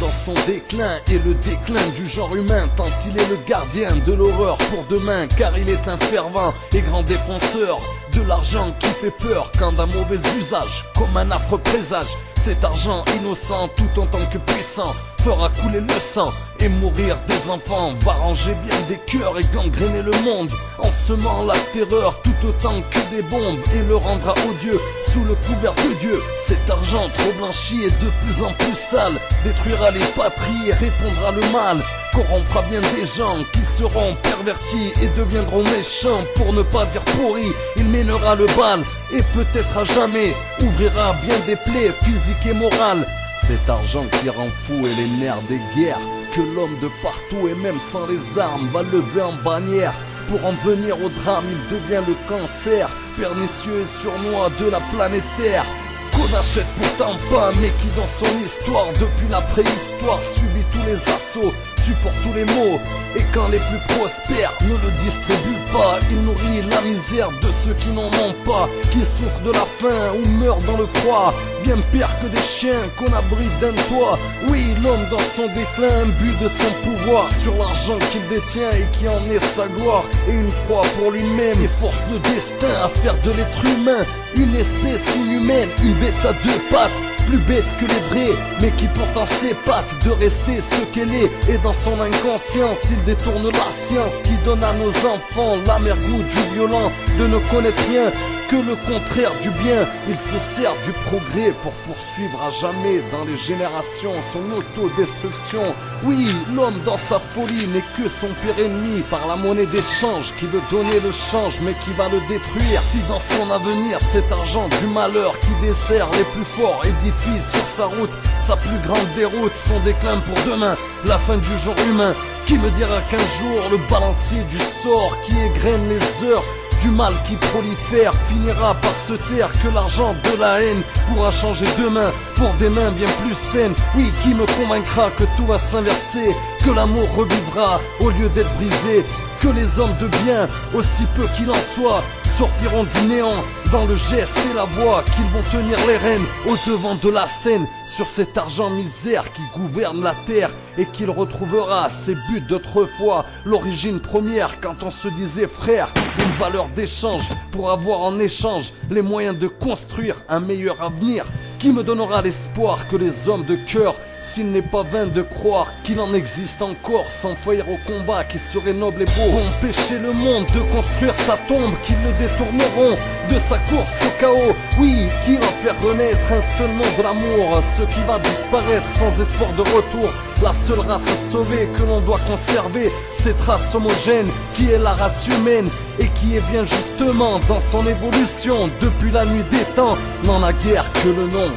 dans son déclin et le déclin du genre humain, tant il est le gardien de l'horreur pour demain, car il est un fervent et grand défenseur de l'argent qui fait peur quand d'un mauvais usage, comme un affreux présage. Cet argent innocent, tout en tant que puissant, fera couler le sang et mourir des enfants, va ranger bien des cœurs et gangréner le monde, en semant la terreur tout autant que des bombes, et le rendra odieux sous le couvert de Dieu. Cet argent trop blanchi et de plus en plus sale détruira les patries et répandra le mal, corrompra bien des gens qui seront pervertis et deviendront méchants, pour ne pas dire pourris. Il mènera le bal et peut-être à jamais ouvrira bien des plaies physiques et morales. Cet argent qui rend fou et les nerfs des guerres, que l'homme de partout et même sans les armes va lever en bannière. Pour en venir au drame, il devient le cancer pernicieux et sournois de la planète Terre, qu'on n'achète pourtant pas, mais qui dans son histoire, depuis la préhistoire, subit tous les assauts, supporte tous les maux, et quand les plus prospères ne le distribuent pas, il nourrit la misère de ceux qui n'en ont pas, qui souffrent de la faim ou meurent dans le froid, bien pire que des chiens qu'on abrite d'un toit. Oui, l'homme dans son déclin, but de son pouvoir sur l'argent qu'il détient et qui en est sa gloire, et une proie pour lui-même, et force le destin à faire de l'être humain une espèce inhumaine, une bête à deux pattes, plus bête que les vrais, mais qui pourtant s'épate de rester ce qu'elle est. Et dans son inconscience, il détourne la science qui donne à nos enfants l'amer goût du violent, de ne connaître rien que le contraire du bien. Il se sert du progrès pour poursuivre à jamais dans les générations son autodestruction. Oui, l'homme dans sa folie n'est que son pire ennemi, par la monnaie d'échange qui veut donner le change mais qui va le détruire. Si dans son avenir cet argent du malheur qui dessert les plus forts édifie sur sa route sa plus grande déroute, son déclin pour demain, la fin du genre humain, qui me dira qu'un jour le balancier du sort qui égrène les heures du mal qui prolifère finira par se taire, que l'argent de la haine pourra changer demain pour des mains bien plus saines. Oui, qui me convaincra que tout va s'inverser, que l'amour revivra au lieu d'être brisé, que les hommes de bien, aussi peu qu'il en soit, sortiront du néant dans le geste et la voix, qu'ils vont tenir les rênes au devant de la scène sur cet argent misère qui gouverne la terre, et qu'il retrouvera ses buts d'autrefois, l'origine première quand on se disait frère, une valeur d'échange pour avoir en échange les moyens de construire un meilleur avenir, qui me donnera l'espoir que les hommes de cœur, s'il n'est pas vain de croire qu'il en existe encore, s'enfuir au combat qui serait noble et beau, vont empêcher le monde de construire sa tombe, qu'ils le détourneront de sa course au chaos. Oui, qui va faire renaître un seul nom de l'amour, ce qui va disparaître sans espoir de retour. La seule race à sauver que l'on doit conserver, cette race homogène qui est la race humaine, et qui est bien justement dans son évolution depuis la nuit des temps, n'en a guère que le nom.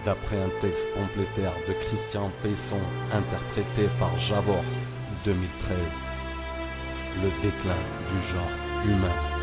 D'après un texte complétaire de Christian Peysson, interprété par Javor, 2013. Le déclin du genre humain.